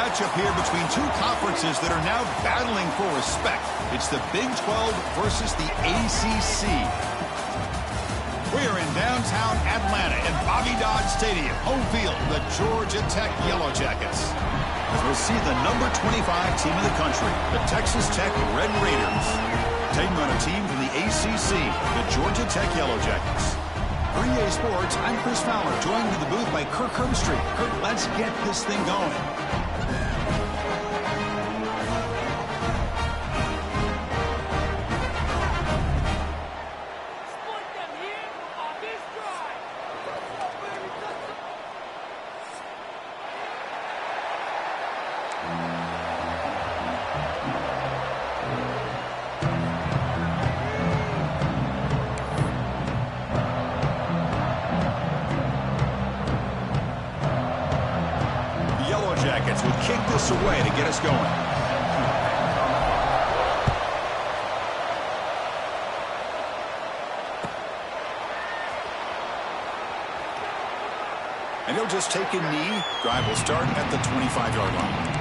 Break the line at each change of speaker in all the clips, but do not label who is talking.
matchup here between two conferences that are now battling for respect. It's the Big 12 versus the ACC. We are in downtown Atlanta at Bobby Dodd Stadium, home field, the Georgia Tech Yellow Jackets. We'll see the number 25 team in the country, the Texas Tech Red Raiders, taking on a team from the ACC, the Georgia Tech Yellow Jackets. For EA Sports, I'm Chris Fowler, joined in the booth by Kirk Herbstreit. Kirk, let's get this thing going. Would kick this away to get us going. And he'll just take a knee. Drive will start at the 25-yard line.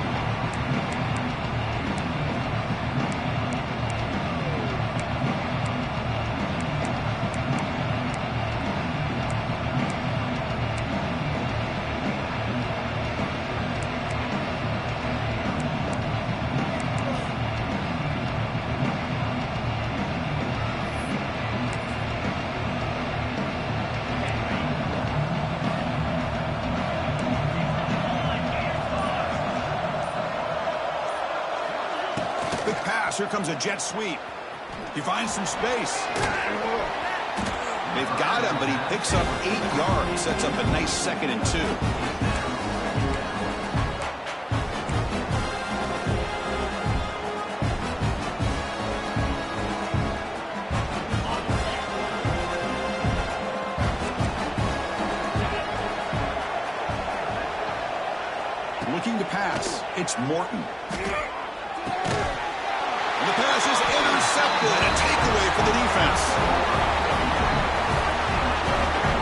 Big pass. Here comes a jet sweep. He finds some space. They've got him, but he picks up 8 yards. Sets up a nice 2nd and 2. Looking to pass. It's Morton. And the pass is intercepted. And a takeaway for the defense.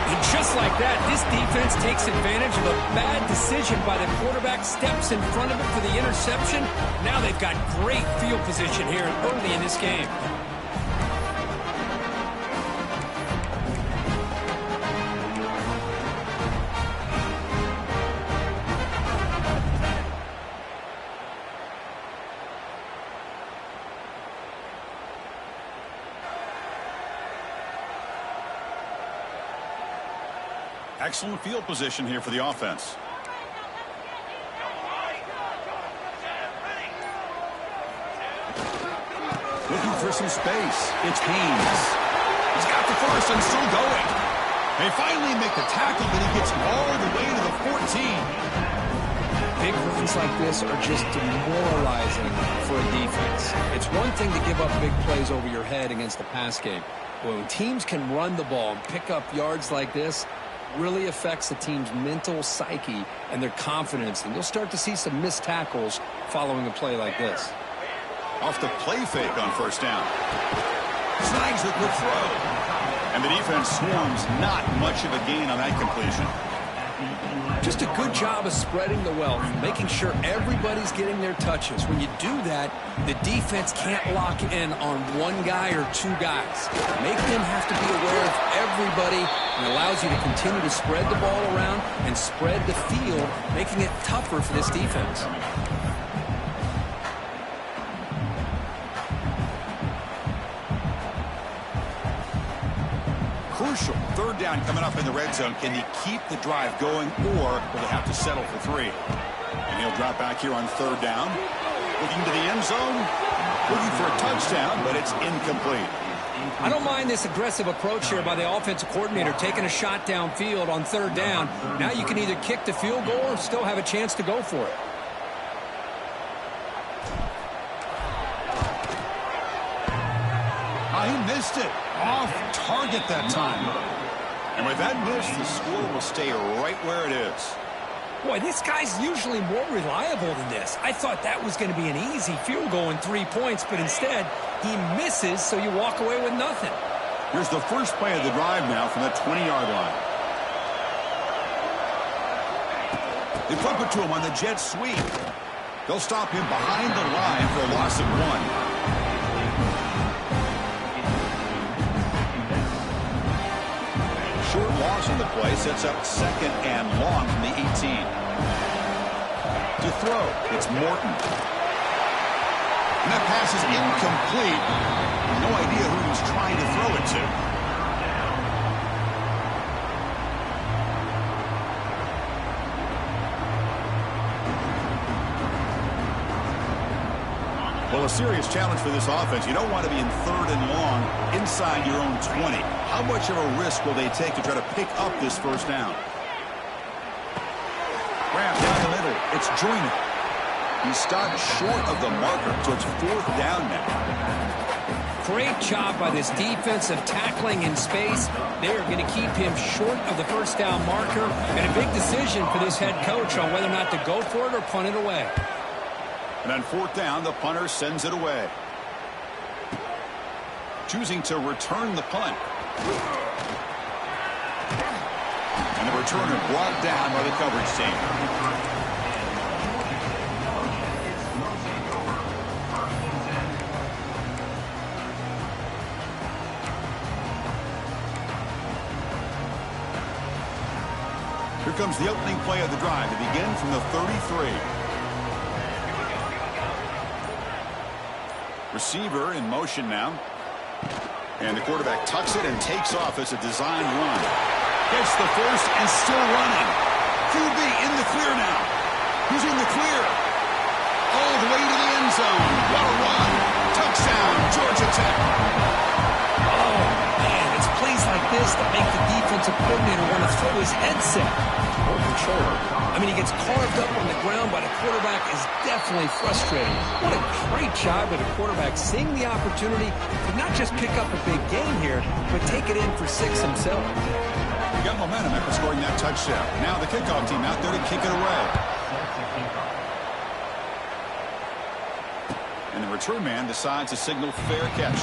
And just like that, this defense takes advantage of a bad decision by the quarterback, steps in front of it for the interception. Now they've got great field position here early in this game.
Excellent field position here for the offense. Looking for some space. It's Haynes. He's got the first and still going. They finally make the tackle, but he gets all the way to the 14.
Big runs like this are just demoralizing for a defense. It's one thing to give up big plays over your head against the pass game. But when teams can run the ball and pick up yards like this, really affects the team's mental psyche and their confidence. And you'll start to see some missed tackles following a play like this.
Off the play fake on first down. Snags the quick throw. And the defense swarms. Not much of a gain on that completion.
Just a good job of spreading the wealth, making sure everybody's getting their touches. When you do that, the defense can't lock in on one guy or two guys. Make them have to be aware of everybody, and allows you to continue to spread the ball around and spread the field, making it tougher for this defense.
Crucial. 3rd down coming up in the red zone. Can he keep the drive going, or will they have to settle for 3? And he'll drop back here on 3rd down. Looking to the end zone. Looking for a touchdown, but it's incomplete.
I don't mind this aggressive approach here by the offensive coordinator, taking a shot downfield on 3rd down. Now you can either kick the field goal or still have a chance to go for it.
He missed it. Off target that time. And with that miss, the score will stay right where it is.
Boy, this guy's usually more reliable than this. I thought that was going to be an easy field goal and 3 points, but instead, he misses, so you walk away with nothing.
Here's the first play of the drive now from the 20-yard line. They flip it to him on the jet sweep. They'll stop him behind the line for a loss of 1. Short loss in the play sets up 2nd and long from the 18. To throw, it's Morton. And that pass is incomplete. No idea who he's trying to throw it to. Well, a serious challenge for this offense. You don't want to be in 3rd and long inside your own 20. How much of a risk will they take to try to pick up this first down? Grab down the middle. It's Joyner. He stopped short of the marker, so it's 4th down now.
Great job by this defensive tackling in space. They are going to keep him short of the first down marker. And a big decision for this head coach on whether or not to go for it or punt it away.
And on 4th down, the punter sends it away. Choosing to return the punt. And the returner brought down by the coverage team. Here comes the opening play of the drive to begin from the 33. Receiver in motion now. And the quarterback tucks it and takes off as a design run. Gets the first and still running. QB in the clear now. Who's in the clear? All the way to the end zone. What a run. Touchdown, Georgia Tech.
Oh, man, it's plays like this that make the defensive coordinator want to throw his headset. More control. I mean, he gets carved up on the ground by the quarterback is definitely frustrating. What a great job by the quarterback seeing the opportunity to not just pick up a big gain here, but take it in for 6 himself.
He got momentum after scoring that touchdown. Now the kickoff team out there to kick it away. And the return man decides to signal fair catch.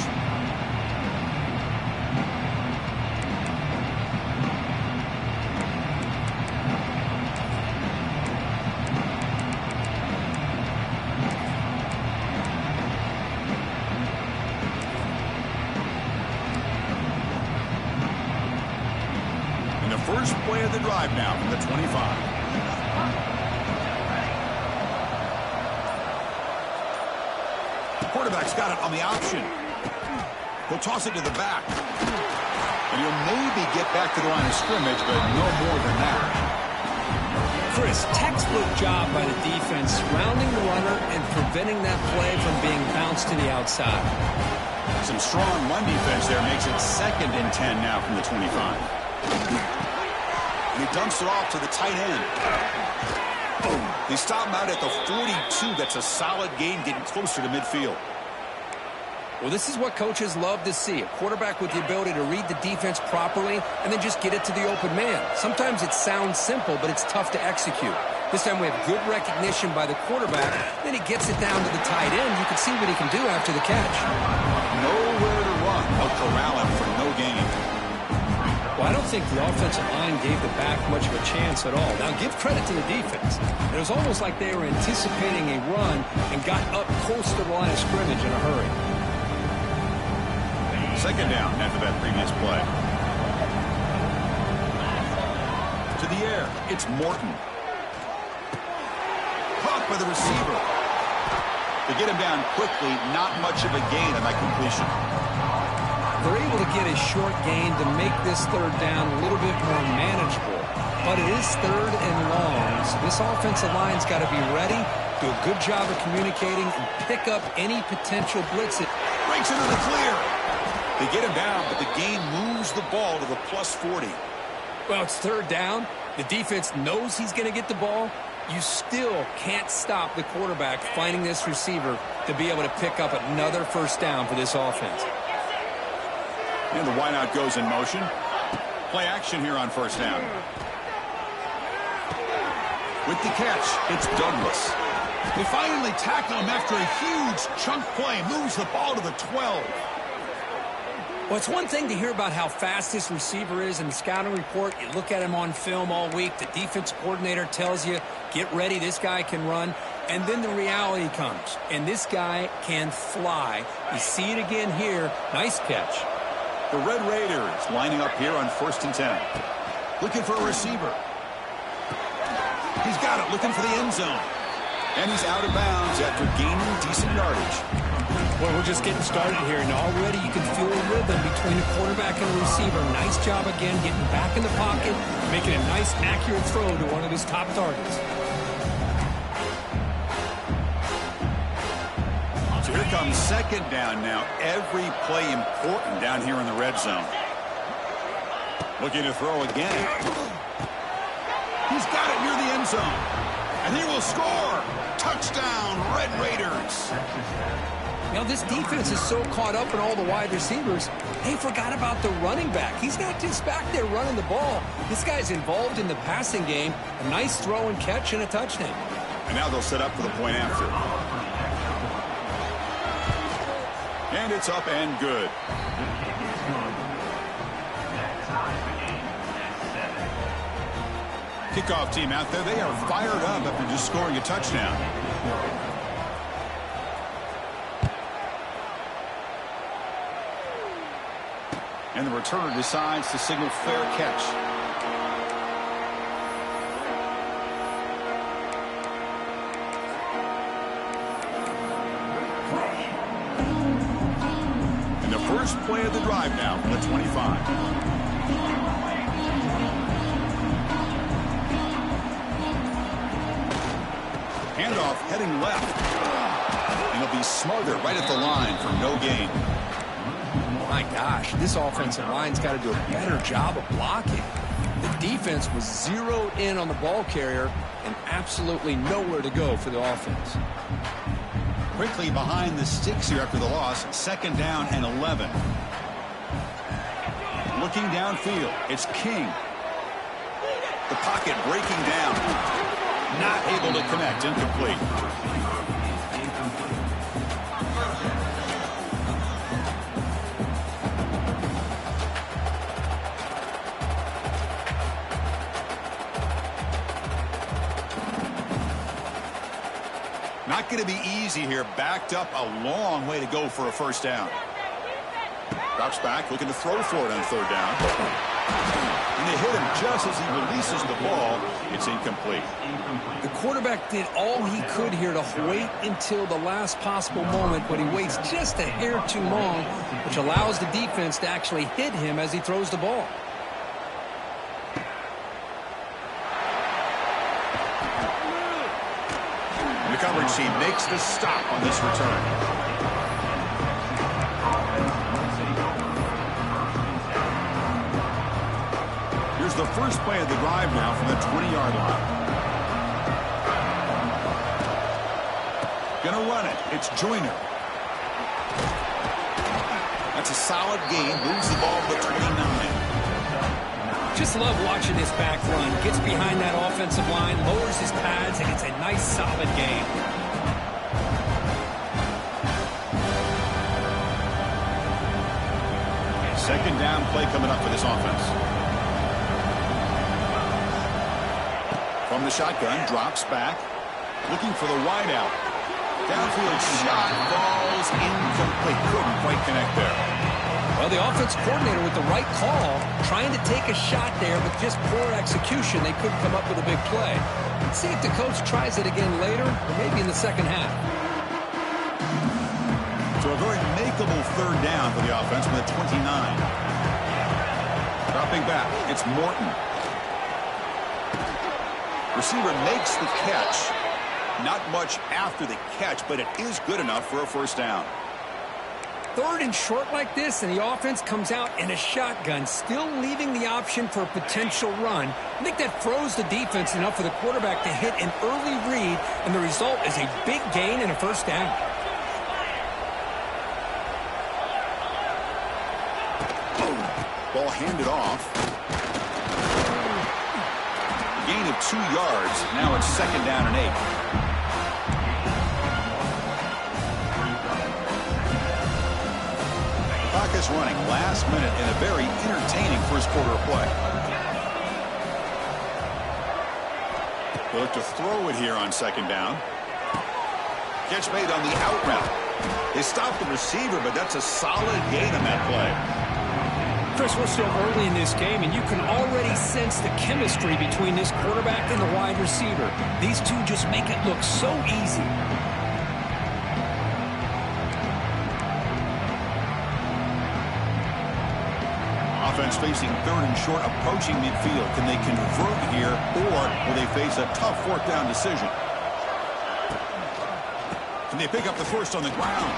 First play of the drive now from the 25. The quarterback's got it on the option. He'll toss it to the back. And he'll maybe get back to the line of scrimmage, but no more than that.
Chris, textbook job by the defense, surrounding the runner and preventing that play from being bounced to the outside.
Some strong run defense there makes it 2nd and 10 now from the 25. He dumps it off to the tight end. Boom. They stop him out at the 42. That's a solid gain, getting closer to midfield.
Well, this is what coaches love to see. A quarterback with the ability to read the defense properly and then just get it to the open man. Sometimes it sounds simple, but it's tough to execute. This time we have good recognition by the quarterback. Then he gets it down to the tight end. You can see what he can do after the catch.
Nowhere to run. They'll corral him for no gain.
Well, I don't think the offensive line gave the back much of a chance at all. Now, give credit to the defense. It was almost like they were anticipating a run and got up close to the line of scrimmage in a hurry.
2nd down after that previous play. To the air, it's Morton. Caught by the receiver. They get him down quickly, not much of a gain on that completion.
They're able to get a short gain to make this 3rd down a little bit more manageable. But it is 3rd and long, so this offensive line's got to be ready, do a good job of communicating, and pick up any potential blitzes.
Breaks into the clear. They get him down, but the gain moves the ball to the +40.
Well, it's 3rd down. The defense knows he's going to get the ball. You still can't stop the quarterback finding this receiver to be able to pick up another first down for this offense.
And the wideout goes in motion. Play action here on 1st down. With the catch, it's Douglas. They finally tackle him after a huge chunk play. Moves the ball to the 12.
Well, it's one thing to hear about how fast this receiver is in the scouting report. You look at him on film all week. The defense coordinator tells you, get ready, this guy can run. And then the reality comes, and this guy can fly. You see it again here. Nice catch.
The Red Raiders lining up here on 1st and 10. Looking for a receiver. He's got it, looking for the end zone. And he's out of bounds after gaining decent yardage.
Well, we're just getting started here, and already you can feel a rhythm between the quarterback and the receiver. Nice job again getting back in the pocket, making a nice, accurate throw to one of his top targets.
So here comes 2nd down now. Every play important down here in the red zone. Looking to throw again. He's got it near the end zone. And he will score. Touchdown, Red Raiders.
Now, this defense is so caught up in all the wide receivers, they forgot about the running back. He's not just back there running the ball. This guy's involved in the passing game. A nice throw and catch and a touchdown.
And now they'll set up for the point after. And it's up and good. Kickoff team out there. They are fired up after just scoring a touchdown. And the returner decides to signal fair catch. And the first play of the drive now from the 25. Handoff heading left. And he'll be smothered right at the line for no gain.
My gosh, this offensive line's got to do a better job of blocking. The defense was zeroed in on the ball carrier and absolutely nowhere to go for the offense.
Quickly behind the sticks here after the loss. 2nd down and 11. Looking downfield, it's King. The pocket breaking down. Not able to connect, incomplete. Not going to be easy here. Backed up a long way to go for a 1st down. Drops back, looking to throw for it on 3rd down. And they hit him just as he releases the ball. It's incomplete.
The quarterback did all he could here to wait until the last possible moment, but he waits just a hair too long, which allows the defense to actually hit him as he throws the ball.
And the coverage team makes the stop on this return. Here's the first play of the drive now from the 20-yard line. Gonna run it. It's Joyner. That's a solid gain. Moves the ball to the 29.
Just love watching this back run. Gets behind that offensive line, lowers his pads, and it's a nice, solid gain.
Second down play coming up for this offense. From the shotgun, drops back. Looking for the wideout. Downfield shot falls incomplete. Couldn't quite connect there.
Well, the offense coordinator with the right call, trying to take a shot there, but just poor execution. They couldn't come up with a big play. Let's see if the coach tries it again later, or maybe in the second half.
So a very makeable 3rd down for the offense from the 29. Dropping back, it's Morton. Receiver makes the catch. Not much after the catch, but it is good enough for a 1st down.
3rd and short like this, and the offense comes out in a shotgun, still leaving the option for a potential run. I think that froze the defense enough for the quarterback to hit an early read, and the result is a big gain and a 1st down.
Ball handed off. Gain of 2 yards. Now it's 2nd down and 8. Clock is running last minute in a very entertaining first quarter of play. They look to throw it here on 2nd down. Catch made on the out route. They stopped the receiver, but that's a solid gain on that play.
Chris, we're still early in this game, and you can already sense the chemistry between this quarterback and the wide receiver. These two just make it look so easy.
Offense facing third and short, approaching midfield. Can they convert here, or will they face a tough fourth down decision? Can they pick up the first on the ground?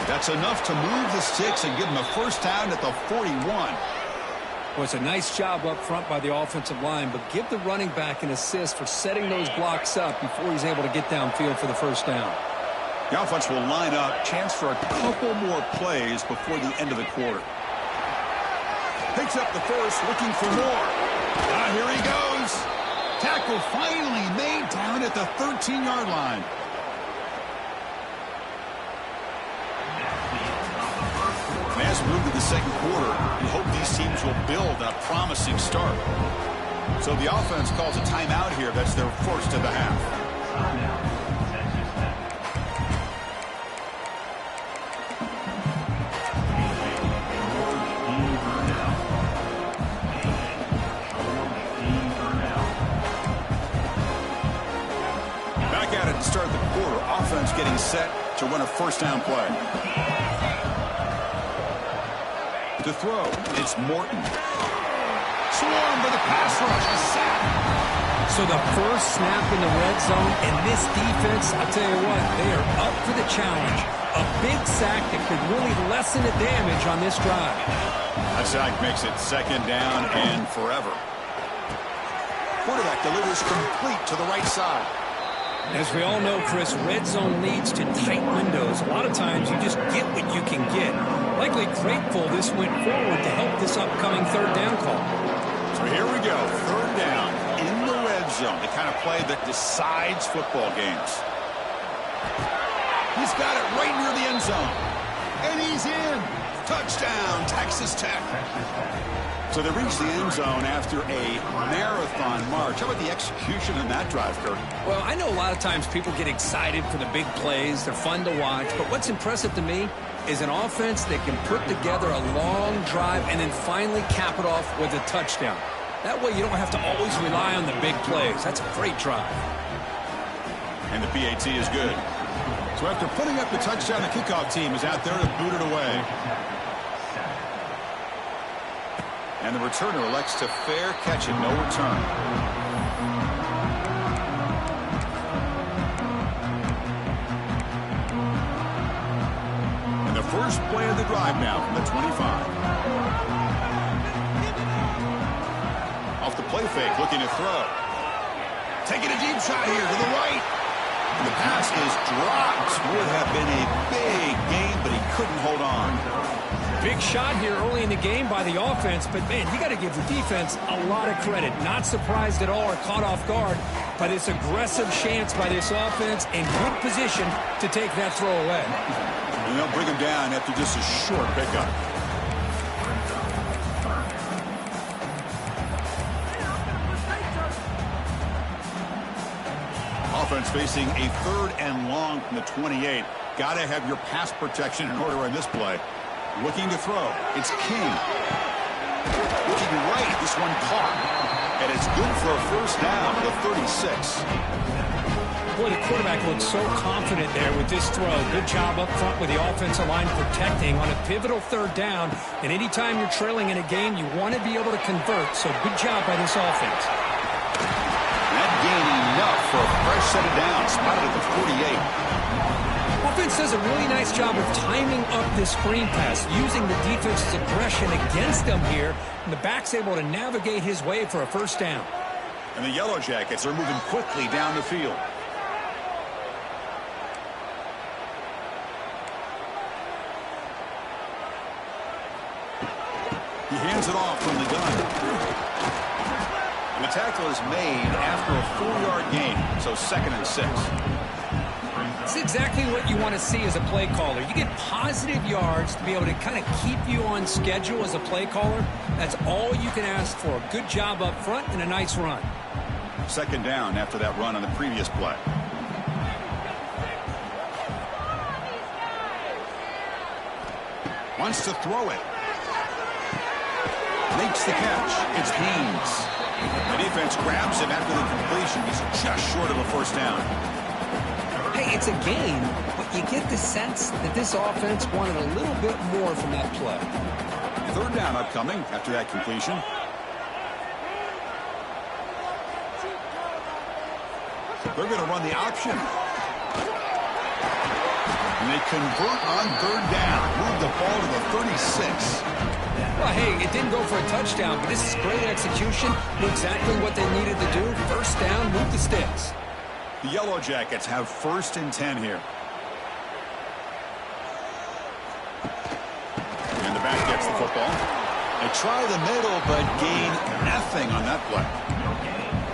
That's enough to move the sticks and give them a first down at the 41.
Well, it's a nice job up front by the offensive line, but give the running back an assist for setting those blocks up before he's able to get downfield for the first down.
The offense will line up. Chance for a couple more plays before the end of the quarter. Picks up the first, looking for more. Here he goes. Tackle finally made down at the 13-yard line. And as we move to the second quarter, we hope these teams will build on a promising start. So the offense calls a timeout here. That's their first of the half. Start the quarter. Offense getting set to run a first down play. To throw, it's Morton. Swarm for the pass rush. A sack.
So the first snap in the red zone, and this defense, I'll tell you what, they are up for the challenge. A big sack that could really lessen the damage on this drive.
That sack makes it second down and forever. Quarterback delivers complete to the right side.
As we all know, Chris, red zone leads to tight windows. A lot of times you just get what you can get. Likely grateful this went forward to help this upcoming third down call.
So here we go, third down in the red zone, the kind of play that decides football games. He's got it right near the end zone. And he's in. Touchdown, Texas Tech. So they reach the end zone after a marathon march. How about the execution in that drive, Kirk?
Well, I know a lot of times people get excited for the big plays. They're fun to watch. But what's impressive to me is an offense that can put together a long drive and then finally cap it off with a touchdown. That way you don't have to always rely on the big plays. That's a great drive.
And the PAT is good. So after putting up the touchdown, the kickoff team is out there to boot it away. And the returner elects to fair catch it, no return. And the first play of the drive now from the 25. Off the play fake, looking to throw. Taking a deep shot here to the right. And the pass is dropped. Would have been a big gain, but he couldn't hold on.
Big shot here early in the game by the offense, but, man, you got to give the defense a lot of credit. Not surprised at all or caught off guard by this aggressive chance by this offense in good position to take that throw away.
And they'll bring him down after just a short pickup. Offense facing a third and long from the 28. Got to have your pass protection in order on this play. Looking to throw. It's King. Looking right. This one caught. And it's good for a first down to the 36.
Boy, the quarterback looks so confident there with this throw. Good job up front with the offensive line protecting on a pivotal third down. And anytime you're trailing in a game, you want to be able to convert. So good job by this offense.
That gain enough for a fresh set of downs. Spotted at the 48.
Offense does a really nice job of timing up this screen pass, using the defense's aggression against them here, and the back's able to navigate his way for a first down.
And the Yellow Jackets are moving quickly down the field. He hands it off from the gun. And the tackle is made after a 4-yard gain, so 2nd and 6.
It's exactly what you want to see as a play caller. You get positive yards to be able to kind of keep you on schedule as a play caller. That's all you can ask for. Good job up front and a nice run.
2nd down after that run on the previous play. Wants to throw it. Makes the catch. It's Haynes. The defense grabs him after the completion. He's just short of a first down.
Hey, it's a gain, but you get the sense that this offense wanted a little bit more from that play.
Third down upcoming after that completion. They're going to run the option. And they convert on third down. Move the ball to the 36.
Well, hey, it didn't go for a touchdown, but this is great execution. Knew exactly what they needed to do. First down, move the sticks.
The Yellow Jackets have 1st and 10 here. And the back gets the football. They try the middle, but gain nothing on that play.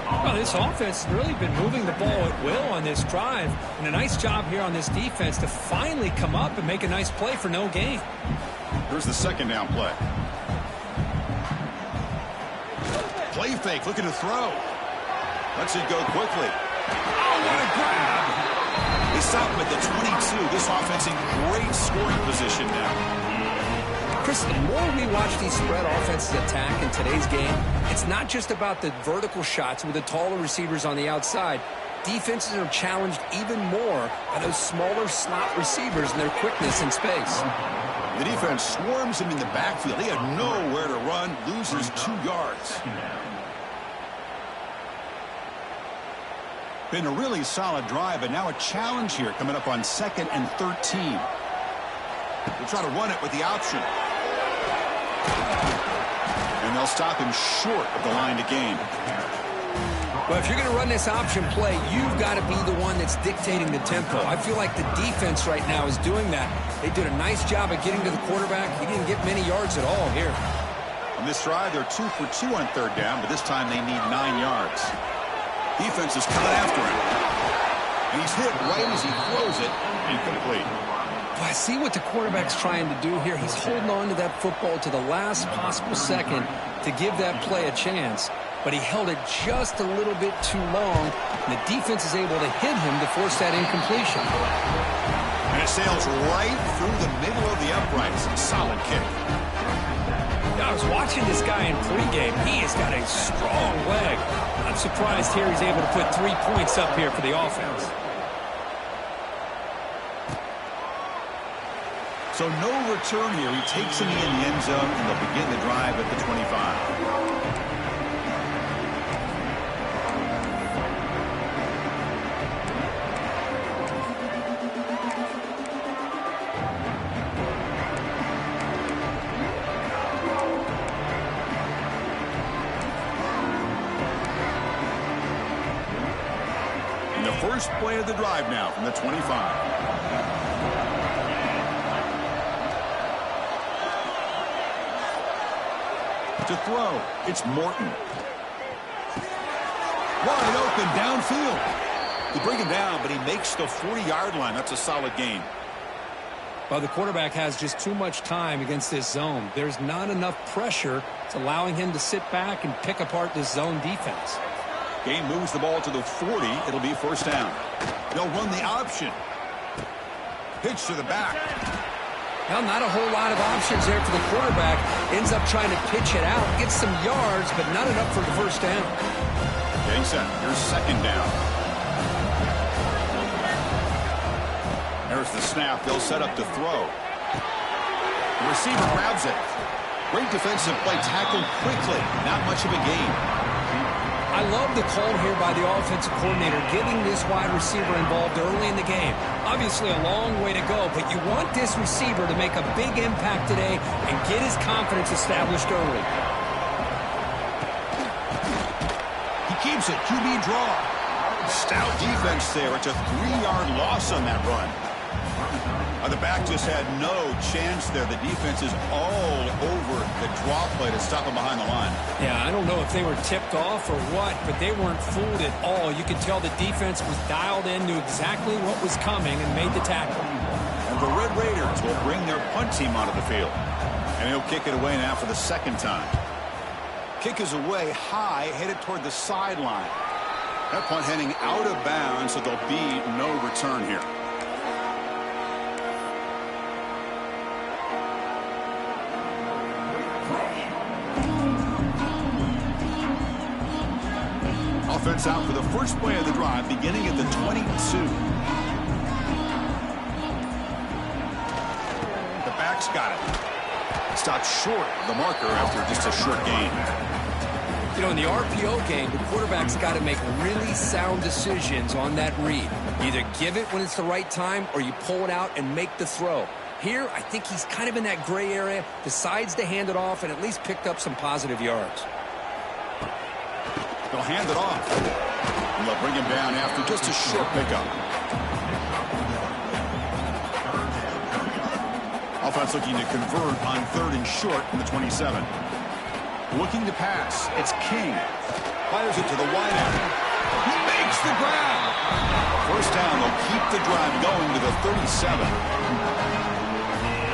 Well, this offense has really been moving the ball at will on this drive. And a nice job here on this defense to finally come up and make a nice play for no gain.
Here's the second down play. Play fake, looking to throw. Lets it go quickly. Oh, what a grab! They stop him at the 22. This offense in great scoring position now.
Chris, the more we watch these spread offenses attack in today's game, it's not just about the vertical shots with the taller receivers on the outside. Defenses are challenged even more by those smaller slot receivers and their quickness in space.
The defense swarms him in the backfield. He had nowhere to run, loses 2 yards. Been a really solid drive, but now a challenge here coming up on 2nd and 13. They'll try to run it with the option. And they'll stop him short of the line to gain.
Well, if you're going to run this option play, you've got to be the one that's dictating the tempo. I feel like the defense right now is doing that. They did a nice job of getting to the quarterback. He didn't get many yards at all here.
On this drive, they're 2 for 2 on third down, but this time they need 9 yards. Defense is coming after him. And he's hit right as he throws it. Incomplete.
Well, I see what the quarterback's trying to do here. He's holding on to that football to the last possible second to give that play a chance. But he held it just a little bit too long, and the defense is able to hit him to force that incompletion.
And it sails right through the middle of the uprights. Solid kick.
I was watching this guy in pregame. He has got a strong leg. I'm surprised here he's able to put 3 points up here for the offense.
So no return here. He takes him in the end zone, and they'll begin the drive at the 25. First play of the drive now from the 25. To throw, it's Morton. Wide open downfield. They bring him down, but he makes the 40-yard line. That's a solid gain.
Well, the quarterback has just too much time against this zone. There's not enough pressure. It's allowing him to sit back and pick apart this zone defense.
Game moves the ball to the 40. It'll be first down. They'll run the option. Pitch to the back.
Well, not a whole lot of options there for the quarterback. Ends up trying to pitch it out, gets some yards, but not enough for the first down.
Getting set. Here's second down. There's the snap. They'll set up to throw. The receiver grabs it. Great defensive play, tackled quickly. Not much of a gain.
I love the call here by the offensive coordinator, getting this wide receiver involved early in the game. Obviously a long way to go, but you want this receiver to make a big impact today and get his confidence established early.
He keeps it, QB draw. Stout defense there. It's a 3-yard loss on that run. The back just had no chance there. The defense is all over the draw play to stop him behind the line.
Yeah, I don't know if they were tipped off or what, but they weren't fooled at all. You could tell the defense was dialed in, knew exactly what was coming, and made the tackle.
And the Red Raiders will bring their punt team onto the field. And he'll kick it away now for the second time. Kick is away high, headed toward the sideline. That punt heading out of bounds, so there'll be no return here. offense out for the first play of the drive, beginning at the 22. The back's got it. Stopped short of the marker after just a short gain.
You know, in the RPO game, the quarterback's got to make really sound decisions on that read. Either give it when it's the right time or you pull it out and make the throw. Here, I think he's kind of in that gray area, decides to hand it off and at least picked up some positive yards.
They'll hand it off. And they'll bring him down after just a short pickup. Offense looking to convert on 3rd and short from the 27. Looking to pass. It's King. Fires it to the wide end. He makes the grab. First down. They'll keep the drive going to the 37.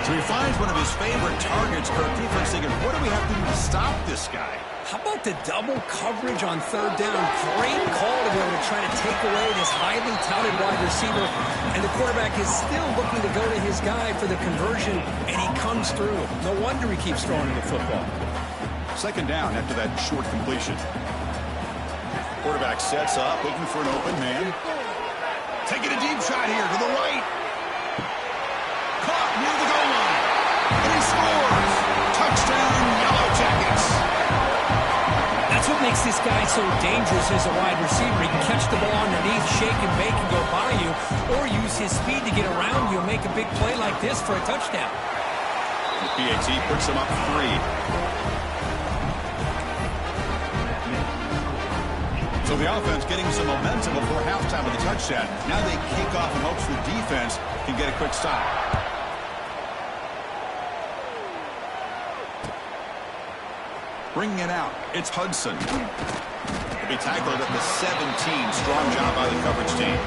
So he finds one of his favorite targets. Kirk, defense thinking, what do we have to do to stop this guy?
How about the double coverage on 3rd down? Great call to be able to try to take away this highly touted wide receiver. And the quarterback is still looking to go to his guy for the conversion, and he comes through. No wonder he keeps throwing the football.
2nd down after that short completion. Quarterback sets up, looking for an open man. Taking a deep shot here to the right. Caught near the goal line. And he scores. Touchdown, Yellow Jackets.
That's what makes this guy so dangerous as a wide receiver. He can catch the ball underneath, shake and bake and go by you, or use his speed to get around you and make a big play like this for a touchdown.
The PAT puts him up 3. So the offense getting some momentum before halftime of the touchdown. Now they kick off in hopes the defense can get a quick stop. Bringing it out, it's Hudson. He'll be tackled at the 17. Strong job by the coverage team.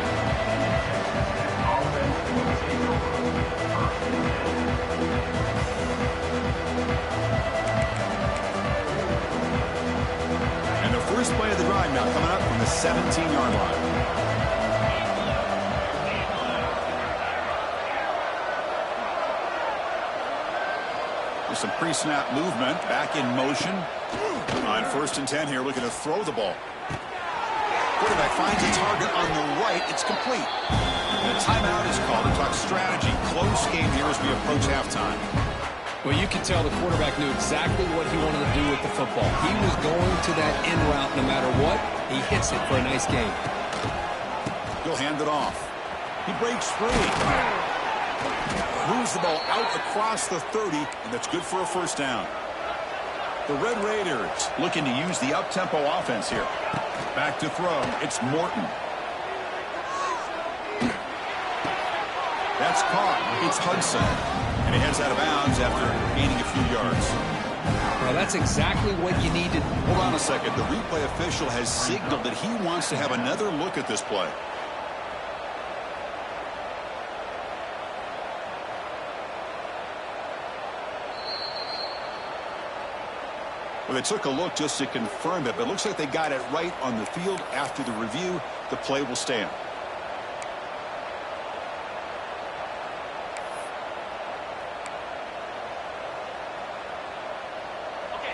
And the first play of the drive now coming up from the 17-yard line. There's some pre-snap movement, back in motion. On 1st and 10 here, looking to throw the ball. Quarterback finds a target on the right. It's complete. And a timeout is called to talk strategy. Close game here as we approach halftime.
Well, you can tell the quarterback knew exactly what he wanted to do with the football. He was going to that end route no matter what. He hits it for a nice gain.
He'll hand it off. He breaks free. Moves the ball out across the 30, and that's good for a first down. The Red Raiders looking to use the up-tempo offense here. Back to throw. It's Morton. That's caught. It's Hudson. And he heads out of bounds after gaining a few yards.
Well, that's exactly what you needed.
Hold on a second. The replay official has signaled that he wants to have another look at this play. Well, they took a look just to confirm it, but it looks like they got it right on the field. After the review, the play will stand.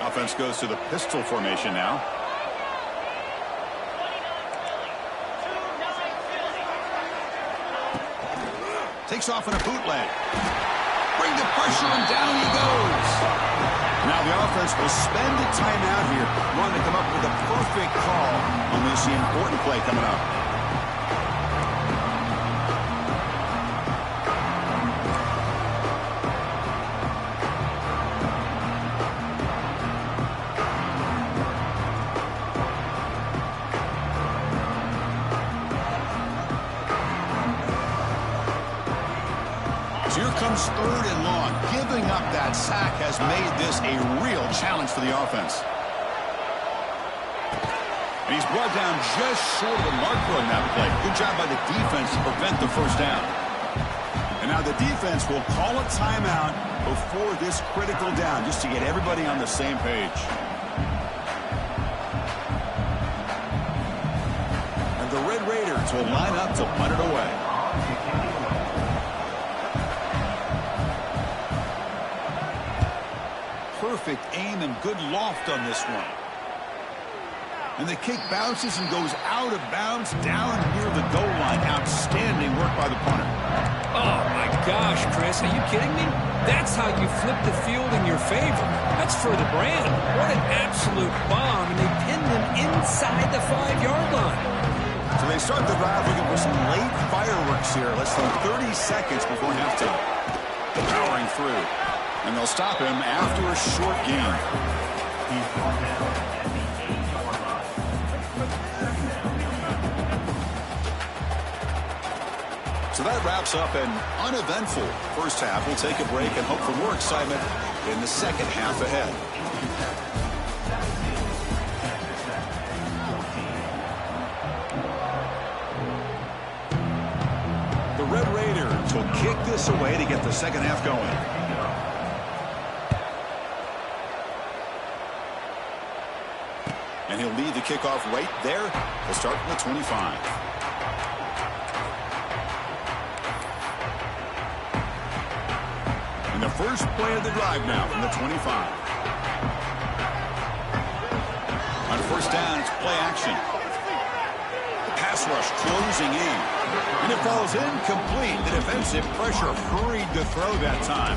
Offense goes to the pistol formation now. Takes off in a bootleg. Bring the pressure and down he goes. Now the offense will spend a timeout here. Want to come up with a perfect call on this important play coming up. So here comes 3rd and long. Giving up that sack has made this a real challenge for the offense. And he's brought down just short of the marker on that play. Good job by the defense to prevent the first down. And now the defense will call a timeout before this critical down, just to get everybody on the same page. And the Red Raiders will line up to punt it away. Perfect aim and good loft on this one. And the kick bounces and goes out of bounds down near the goal line. Outstanding work by the punter.
Oh, my gosh, Chris. Are you kidding me? That's how you flip the field in your favor. That's for the brand. What an absolute bomb. And they pinned him inside the 5-yard line.
So they start the drive looking for some late fireworks here. Less than 30 seconds before halftime. Powering through. And they'll stop him after a short gain. So that wraps up an uneventful first half. We'll take a break and hope for more excitement in the second half ahead. The Red Raiders will kick this away to get the second half going. And he'll lead the kickoff right there. They'll start from the 25. The first play of the drive now from the 25. On first down, it's play action. The pass rush closing in. And it falls incomplete. The defensive pressure hurried to throw that time.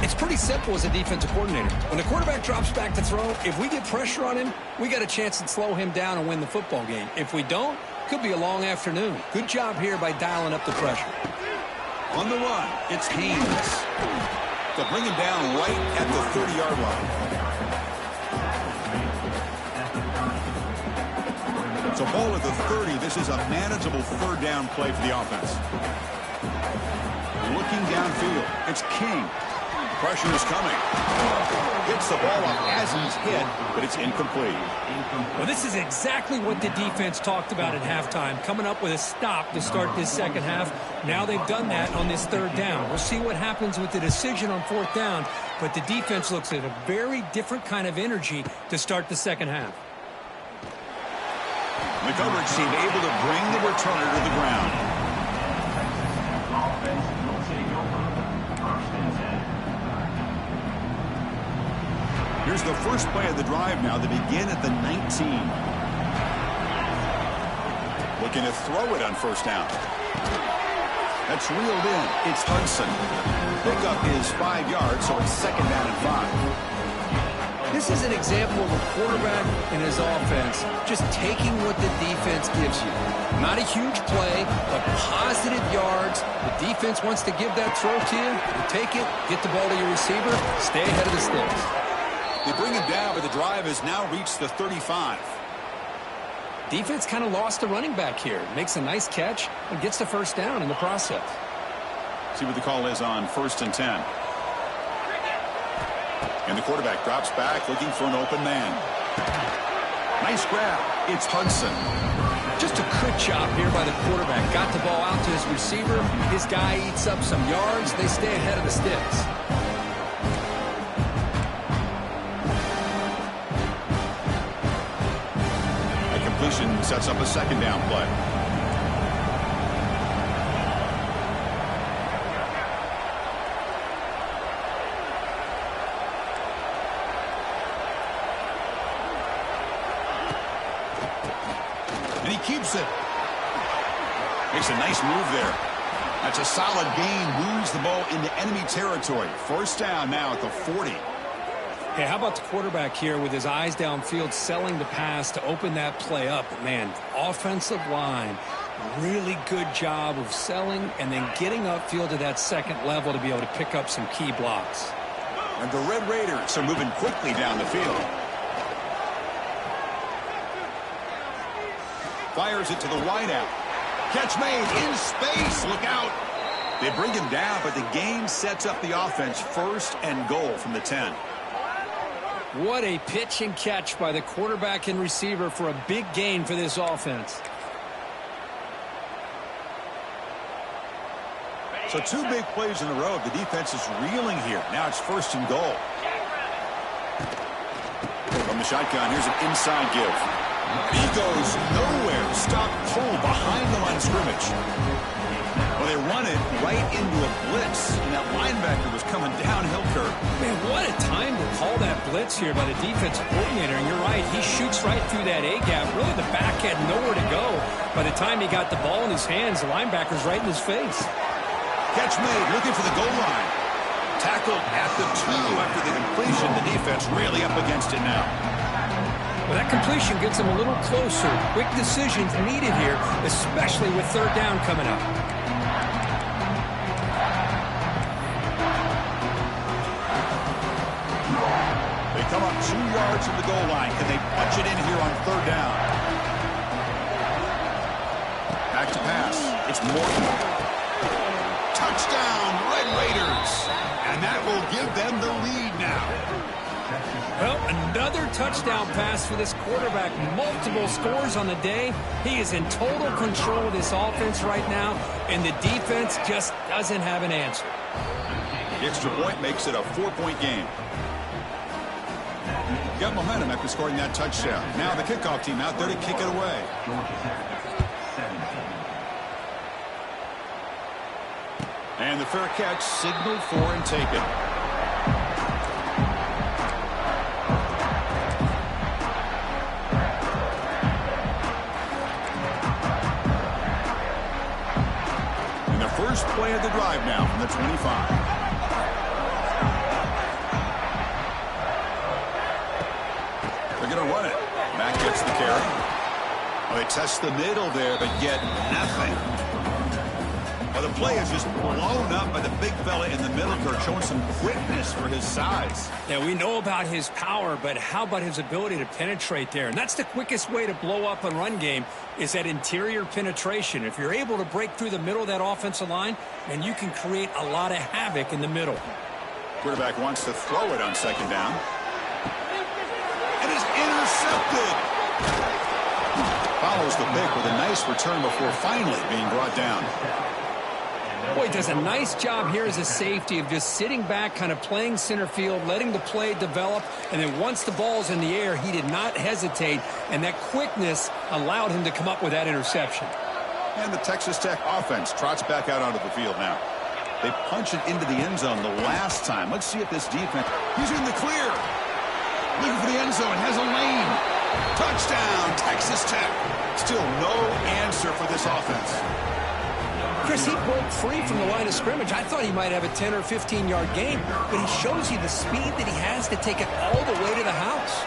It's pretty simple as a defensive coordinator. When the quarterback drops back to throw, if we get pressure on him, we got a chance to slow him down and win the football game. If we don't, could be a long afternoon. Good job here by dialing up the pressure.
On the run, it's Haynes. They'll bring him down right at the 30-yard line. So ball at the 30. This is a manageable third down play for the offense. Looking downfield, it's King. Pressure is coming. Hits the ball up as he's hit, but it's incomplete.
Well, this is exactly what the defense talked about at halftime, coming up with a stop to start this second half. Now they've done that on this third down. We'll see what happens with the decision on fourth down, but the defense looks at a very different kind of energy to start the second half.
The coverage team able to bring the returner to the ground. Here's the first play of the drive now. They begin at the 19. Looking to throw it on first down. That's reeled in. It's Hudson. Pickup is 5 yards, so it's second down and 5.
This is an example of a quarterback and his offense just taking what the defense gives you. Not a huge play, but positive yards. The defense wants to give that throw to you. You take it, get the ball to your receiver, stay ahead of the sticks.
They bring him down, but the drive has now reached the 35.
Defense kind of lost the running back here. Makes a nice catch and gets the first down in the process.
See what the call is on 1st and 10. And the quarterback drops back looking for an open man. Nice grab. It's Hudson.
Just a good job here by the quarterback. Got the ball out to his receiver. His guy eats up some yards. They stay ahead of the sticks.
Sets up a second down play. And he keeps it. Makes a nice move there. That's a solid gain. Moves the ball into enemy territory. First down now at the 40.
Hey, how about the quarterback here with his eyes downfield, selling the pass to open that play up? Man, offensive line, really good job of selling and then getting upfield to that second level to be able to pick up some key blocks.
And the Red Raiders are moving quickly down the field. Fires it to the wideout. Catch made in space. Look out. They bring him down, but the game sets up the offense. First and goal from the 10.
What a pitch and catch by the quarterback and receiver for a big gain for this offense.
So 2 big plays in a row. The defense is reeling here. Now it's first and goal. From the shotgun, here's an inside give. He goes nowhere. Stop cold behind the line of scrimmage. Well, they run it right into a blitz, and that linebacker was coming downhill, Kurt.
Man, what a time to call that blitz here by the defensive coordinator. And you're right, he shoots right through that A-gap. Really, the back had nowhere to go. By the time he got the ball in his hands, the linebacker's right in his face.
Catch made, looking for the goal line. Tackled at the 2 after the completion. The defense really up against it now.
Well, that completion gets him a little closer. Quick decisions needed here, especially with third down coming up.
They come up 2 yards from the goal line. Can they punch it in here on third down? Back to pass. It's Morton. Touchdown, Red Raiders. And that will give them the lead now.
Well, another touchdown pass for this quarterback. Multiple scores on the day. He is in total control of this offense right now, and the defense just doesn't have an answer.
The extra point makes it a 4-point game. Got momentum after scoring that touchdown. Now the kickoff team out there to kick it away. And the fair catch signaled for and taken. And the first play of the drive now from the 25. They're going to run it. Mack gets the carry. Well, they test the middle there, but get nothing. Well, the play is just blown up by the big fella in the middle, Kurt, showing some quickness for his size.
Yeah, we know about his power, but how about his ability to penetrate there? And that's the quickest way to blow up a run game, is that interior penetration. If you're able to break through the middle of that offensive line, then you can create a lot of havoc in the middle.
Quarterback wants to throw it on second down. It is intercepted. Follows the pick with a nice return before finally being brought down.
Boy, does a nice job here as a safety of just sitting back, kind of playing center field, letting the play develop, and then once the ball's in the air, he did not hesitate, and that quickness allowed him to come up with that interception.
And the Texas Tech offense trots back out onto the field now. They punch it into the end zone the last time. Let's see if this defense... He's in the clear. Looking for the end zone. Has a lane. Touchdown, Texas Tech. Still no answer for this offense.
Chris, he broke free from the line of scrimmage. I thought he might have a 10 or 15-yard gain, but he shows you the speed that he has to take it all the way to the house.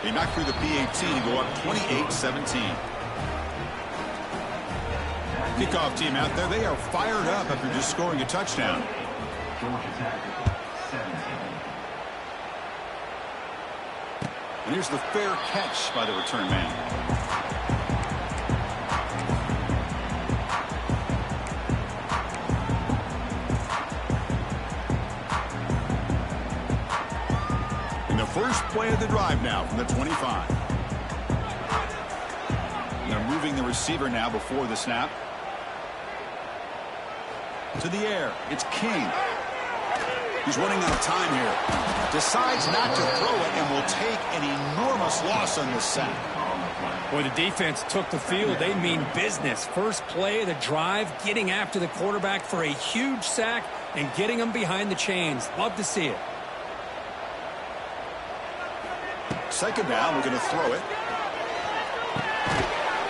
He knocked through the P-18 to go up 28-17. Kickoff team out there. They are fired up after just scoring a touchdown. And here's the fair catch by the return man. First play of the drive now from the 25. And they're moving the receiver now before the snap. To the air. It's King. He's running out of time here. Decides not to throw it and will take an enormous loss on this sack.
Boy, the defense took the field. They mean business. First play of the drive, getting after the quarterback for a huge sack and getting him behind the chains. Love to see it.
Second down, we're going to throw it.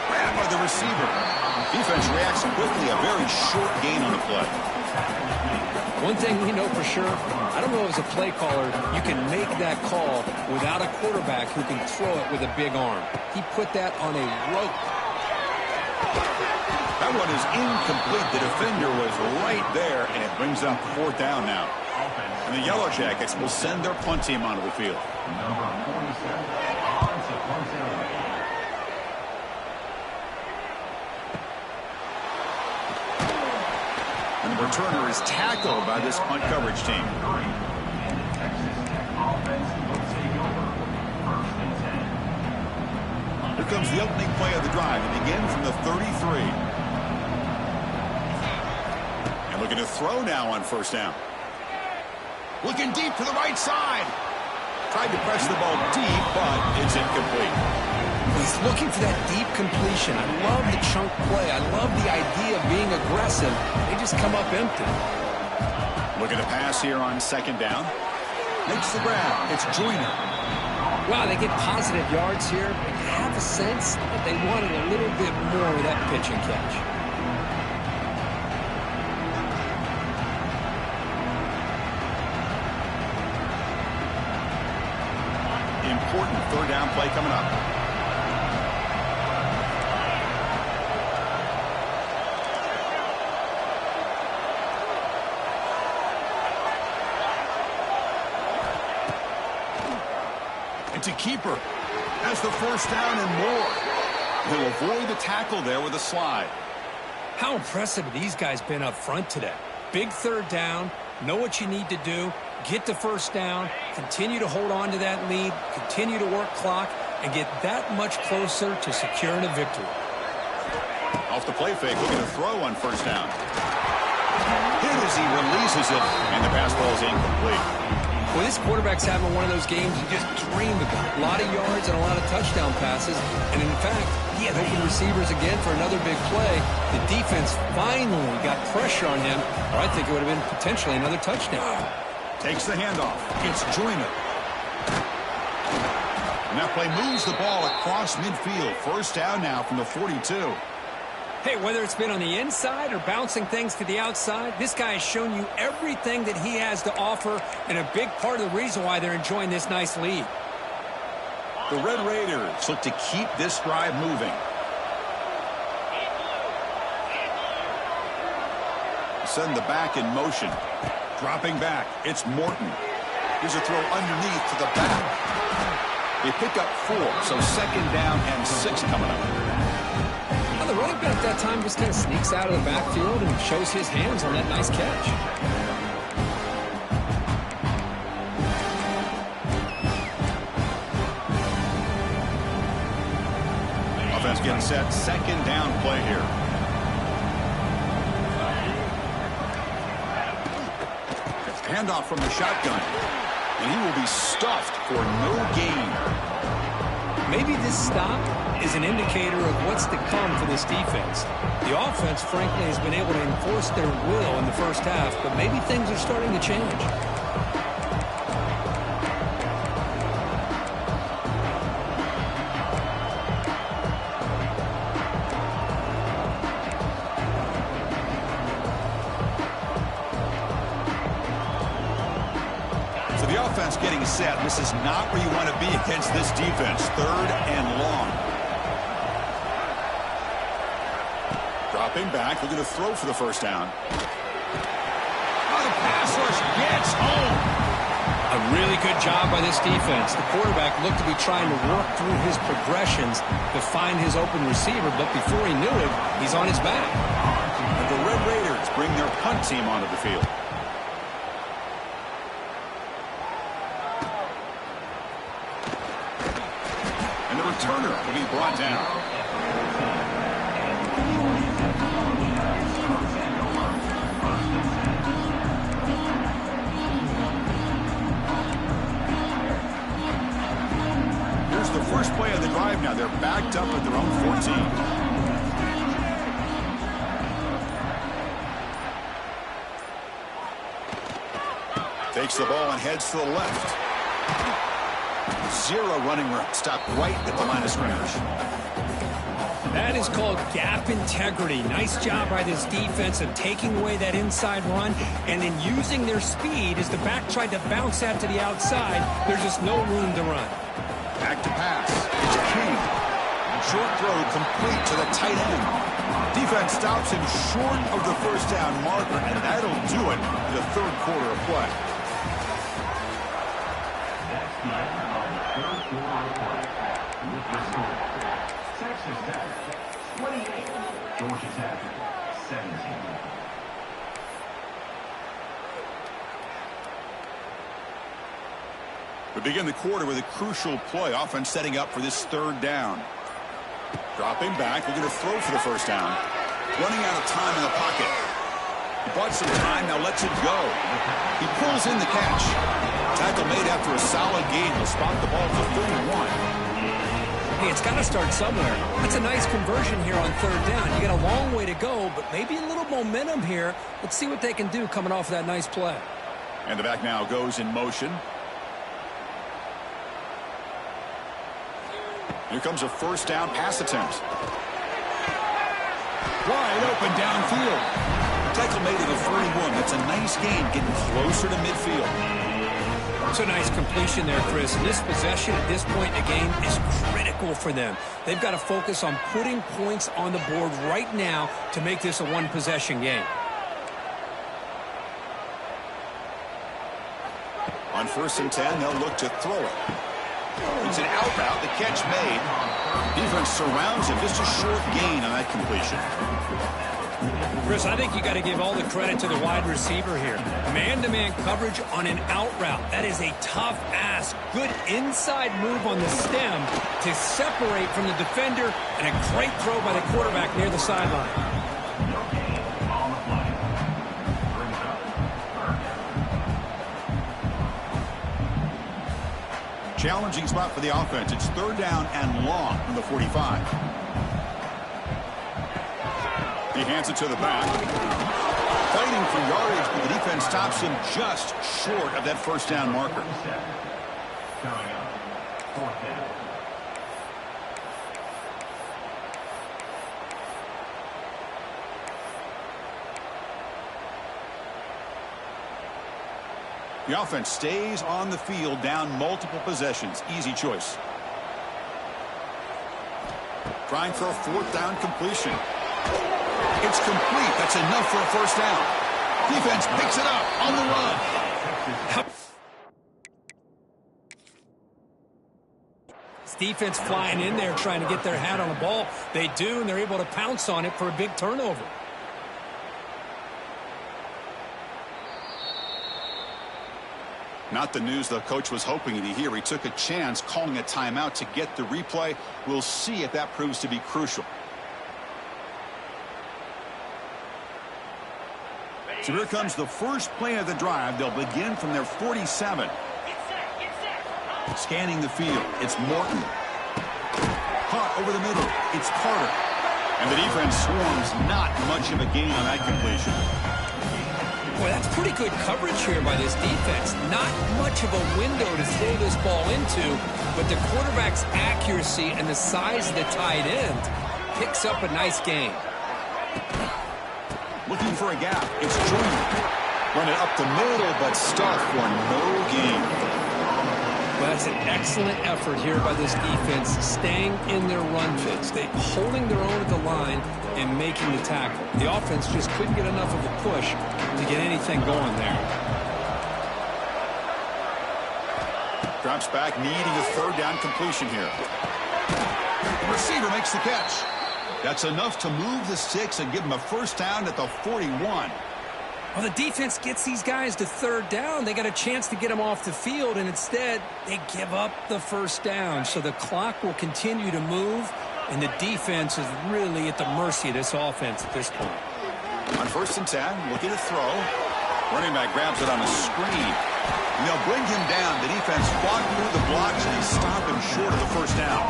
Grabbed by the receiver. Defense reacts quickly. A very short gain on the play.
One thing we know for sure, I don't know as a play caller, you can make that call without a quarterback who can throw it with a big arm. He put that on a rope.
That one is incomplete. The defender was right there, and it brings up fourth down now. And the Yellow Jackets will send their punt team onto the field. And the returner is tackled by this punt coverage team. Here comes the opening play of the drive. It begins from the 33. And looking to throw now on first down. Looking deep to the right side. Tried to press the ball deep, but it's incomplete.
He's looking for that deep completion. I love the chunk play. I love the idea of being aggressive. They just come up empty.
Look at a pass here on second down. Makes the grab. It's Joyner.
Wow, they get positive yards here. I have a sense that they wanted a little bit more of that pitch and catch.
Important third down play coming up. It's a keeper. Has the first down and more. He'll avoid the tackle there with a slide.
How impressive have these guys been up front today? Big third down, know what you need to do, get the first down, continue to hold on to that lead, continue to work clock, and get that much closer to securing a victory.
Off the play fake, looking to throw on first down. Hit as he releases it, and the pass ball is incomplete.
Well, this quarterback's having one of those games you just dream about. A lot of yards and a lot of touchdown passes. And in fact, he had open receivers again for another big play. The defense finally got pressure on him, or I think it would have been potentially another touchdown.
Takes the handoff. It's Joyner. And that play moves the ball across midfield. First down now from the 42.
Hey, whether it's been on the inside or bouncing things to the outside, this guy has shown you everything that he has to offer, and a big part of the reason why they're enjoying this nice lead.
The Red Raiders look to keep this drive moving. Send the back in motion. Dropping back. It's Morton. Here's a throw underneath to the back. They pick up 4, so second down and 6 coming up.
The running back that time just kind of sneaks out of the backfield and shows his hands on that nice catch.
Offense getting set. Second down play here. Handoff from the shotgun. And he will be stuffed for no gain.
Maybe this stop is an indicator of what's to come for this defense. The offense, frankly, has been able to enforce their will in the first half, but maybe things are starting to change.
So the offense getting set. This is not where you want to be against this defense. Third and long. Dropping back, looking to throw for the first down. Oh, the pass rush gets home.
A really good job by this defense. The quarterback looked to be trying to work through his progressions to find his open receiver, but before he knew it, he's on his back.
And the Red Raiders bring their punt team onto the field. And the returner will be brought down. The first play of the drive now. They're backed up at their own 14. Takes the ball and heads to the left. 0 running room. Stopped right at the line of scrimmage.
That is called gap integrity. Nice job by this defense of taking away that inside run and then using their speed as the back tried to bounce out to the outside. There's just no room to run.
Back to pass. It's King. Short throw complete to the tight end. Defense stops him short of the first down marker, and that'll do it in the third quarter of play.
Texas Tech, 28. Georgia Tech, 17.
We begin the quarter with a crucial play. Offense setting up for this third down. Dropping back, looking to throw for the first down. Running out of time in the pocket. He bought some time, now lets it go. He pulls in the catch. Tackle made after a solid gain. He'll spot the ball for 31.
Hey, it's got to start somewhere. That's a nice conversion here on third down. You got a long way to go, but maybe a little momentum here. Let's see what they can do coming off that nice play.
And the back now goes in motion. Here comes a first down pass attempt. Wide open downfield. The tackle made it a 41. That's a nice gain, getting closer to midfield.
It's a nice completion there, Chris. And this possession at this point in the game is critical for them. They've got to focus on putting points on the board right now to make this a one-possession game.
On 1st and 10, they'll look to throw it. It's an out route. The catch made. Defense surrounds him. Just a short gain on that completion.
Chris, I think you got to give all the credit to the wide receiver here. Man-to-man coverage on an out route. That is a tough ask. Good inside move on the stem to separate from the defender, and a great throw by the quarterback near the sideline.
Challenging spot for the offense. It's third down and long from the 45. He hands it to the back. Fighting for yardage, but the defense stops him just short of that first down marker.
Coming up, 4th down.
The offense stays on the field, down multiple possessions. Easy choice. Trying for a 4th down completion. It's complete. That's enough for a first down. Defense picks it up on the run.
This defense flying in there trying to get their hat on the ball. They do, and they're able to pounce on it for a big turnover.
Not the news the coach was hoping to hear. He took a chance calling a timeout to get the replay. We'll see if that proves to be crucial. So here comes the first play of the drive. They'll begin from their 47. Scanning the field. It's Morton. Caught over the middle. It's Carter. And the defense swarms. Not much of a gain on that completion.
Boy, that's pretty good coverage here by this defense. Not much of a window to throw this ball into, but the quarterback's accuracy and the size of the tight end picks up a nice gain.
Looking for a gap. It's Junior. Run it up the middle, but stuck for no gain.
Well, that's an excellent effort here by this defense, staying in their run fits. They holding their own at the line and making the tackle. The offense just couldn't get enough of a push to get anything going there.
Drops back, needing a third down completion here. The receiver makes the catch. That's enough to move the sticks and give them a first down at the 41.
Well, the defense gets these guys to third down. They got a chance to get them off the field, and instead they give up the first down. So the clock will continue to move, and the defense is really at the mercy of this offense at this point.
On 1st and 10, looking to throw. Running back grabs it on a screen. And they'll bring him down. The defense fought through the blocks, and they stop him short of the first down.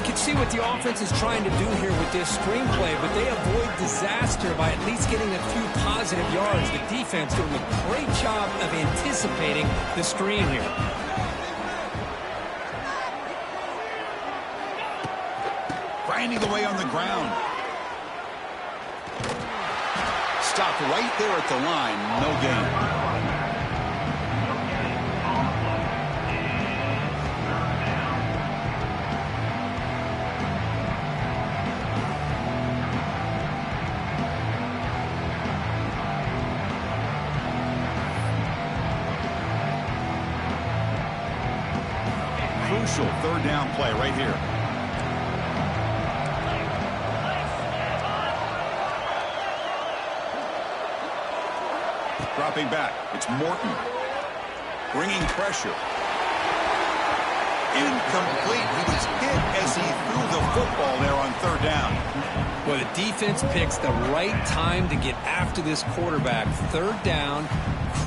You can see what the offense is trying to do here with this screenplay, but they avoid disaster by at least getting a few positive yards. The defense doing a great job of anticipating the screen here.
Grinding away on the ground. Stopped right there at the line. No gain. Crucial third down play right here. Dropping back. It's Morton. Bringing pressure. Incomplete. He was hit as he threw the football there on third down.
Well, the defense picks the right time to get after this quarterback. Third down,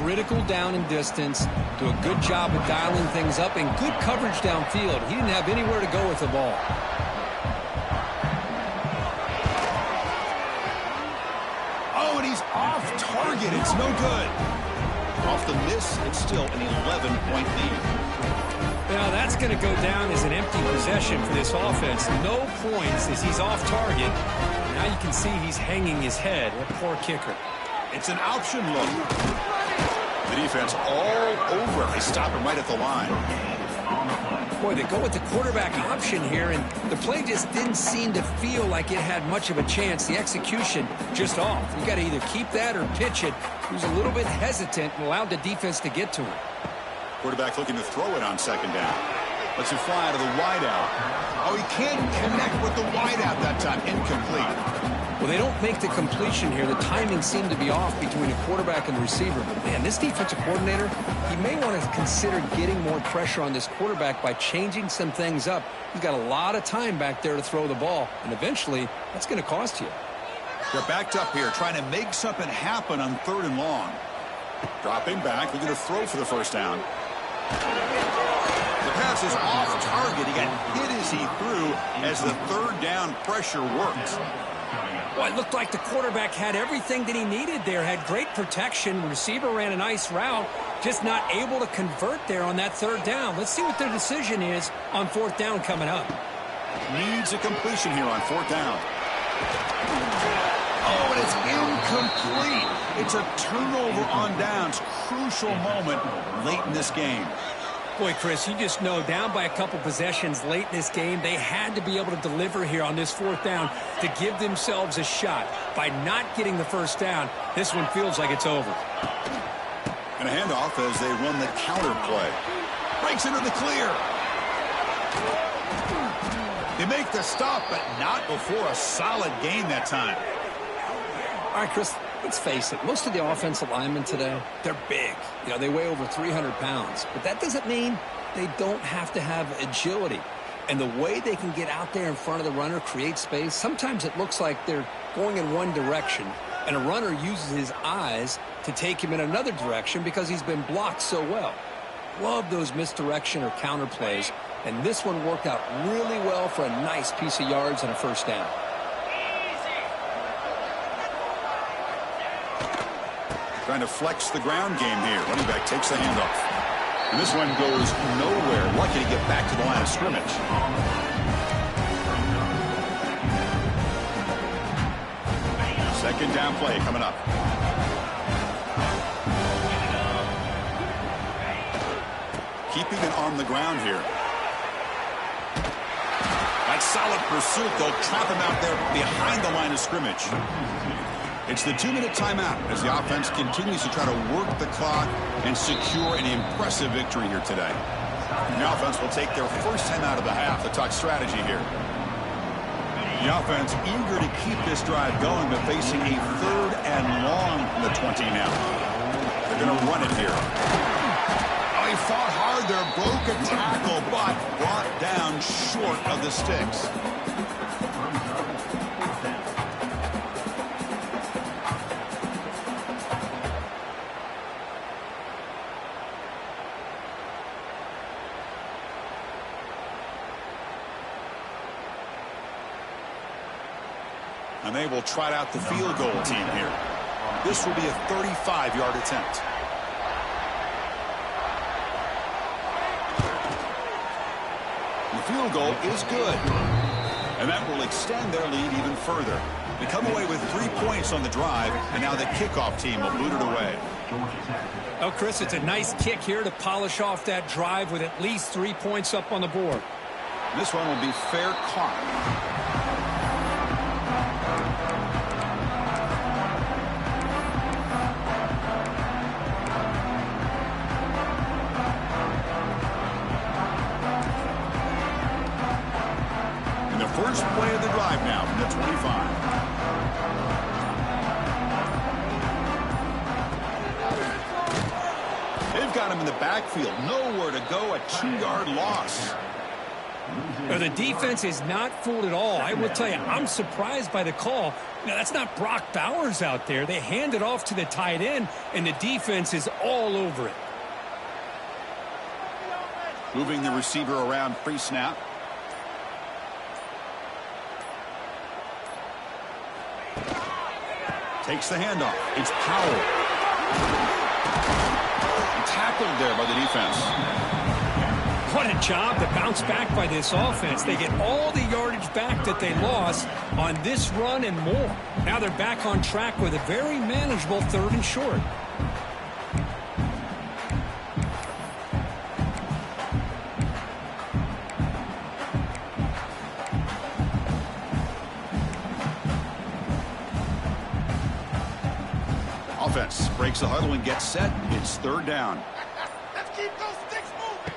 critical down and distance. Do a good job of dialing things up and good coverage downfield. He didn't have anywhere to go with the ball.
Oh, and he's off target. It's no good. Off the miss, it's still an 11-point lead.
Now that's going to go down as an empty possession for this offense. No points as he's off target. Now you can see he's hanging his head. What a poor kicker.
It's an option look. The defense all over. They stop him right at the line.
Boy, they go with the quarterback option here, and the play just didn't seem to feel like it had much of a chance. The execution just off. You got to either keep that or pitch it. He was a little bit hesitant and allowed the defense to get to him.
Quarterback looking to throw it on second down. Lets it fly out of the wideout. Oh, he can't connect with the wideout that time. Incomplete.
Well, they don't make the completion here. The timing seemed to be off between the quarterback and the receiver. But, man, this defensive coordinator, he may want to consider getting more pressure on this quarterback by changing some things up. He's got a lot of time back there to throw the ball, and eventually that's going to cost you.
They're backed up here trying to make something happen on 3rd and long. Dropping back, looking to throw for the first down. The pass is off target. He got hit as he threw as the 3rd down pressure worked.
Well, it looked like the quarterback had everything that he needed there, had great protection. The receiver ran a nice route, just not able to convert there on that 3rd down. Let's see what their decision is on 4th down coming up.
Needs a completion here on 4th down. Oh, and it's incomplete. It's a turnover on downs. Crucial moment late in this game.
Boy, Chris, you just know down by a couple possessions late in this game, they had to be able to deliver here on this 4th down to give themselves a shot. By not getting the 1st down, this one feels like it's over.
And a handoff as they run the counter play. Breaks into the clear. They make the stop, but not before a solid gain that time.
All right, Chris, let's face it. Most of the offensive linemen today, they're big. You know, they weigh over 300 pounds. But that doesn't mean they don't have to have agility. And the way they can get out there in front of the runner, create space, sometimes it looks like they're going in one direction, and a runner uses his eyes to take him in another direction because he's been blocked so well. Love those misdirection or counter plays, and this one worked out really well for a nice piece of yards and a 1st down.
Trying to flex the ground game here. Running back takes the handoff. And this one goes nowhere. Lucky to get back to the line of scrimmage. Second down play coming up. Keeping it on the ground here. That solid pursuit. They'll trap him out there behind the line of scrimmage. It's the 2-minute timeout as the offense continues to try to work the clock and secure an impressive victory here today. The offense will take their first time out of the half to talk strategy here. The offense eager to keep this drive going, but facing a 3rd and long from the 20 now. They're going to run it here. Oh, he fought hard there, broke a tackle, but brought down short of the sticks. And they will trot out the field goal team here. This will be a 35-yard attempt. The field goal is good. And that will extend their lead even further. They come away with 3 points on the drive, and now the kickoff team will boot it away.
Oh, Chris, it's a nice kick here to polish off that drive with at least 3 points up on the board.
This one will be fair caught. First play of the drive now from the 25. They've got him in the backfield. Nowhere to go. A 2-yard loss.
Now, the defense is not fooled at all. I will tell you, I'm surprised by the call. Now, that's not Brock Bowers out there. They hand it off to the tight end, and the defense is all over it.
Moving the receiver around pre-snap. Takes the handoff. It's Powell. Tackled there by the defense.
What a job to bounce back by this offense. They get all the yardage back that they lost on this run and more. Now they're back on track with a very manageable 3rd and short.
Offense breaks the huddle and gets set. It's 3rd down.
Let's keep those sticks moving.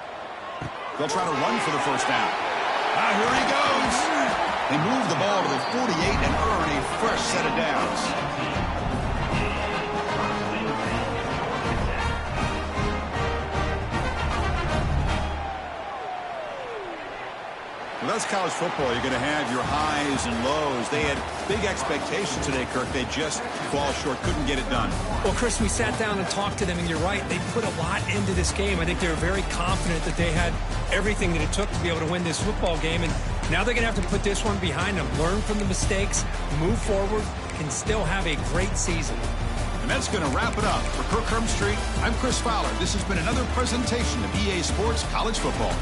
They'll try to run for the 1st down. Here he goes. They move the ball to the 48 and earn a fresh set of downs. Well, that's college football. You're going to have your highs and lows. They had big expectations today, Kirk. They just fall short, couldn't get it done.
Well, Chris, we sat down and talked to them, and you're right. They put a lot into this game. I think they were very confident that they had everything that it took to be able to win this football game. And now they're going to have to put this one behind them, learn from the mistakes, move forward, and still have a great season.
And that's going to wrap it up. For Kirk Herbstreit, I'm Chris Fowler. This has been another presentation of EA Sports College Football.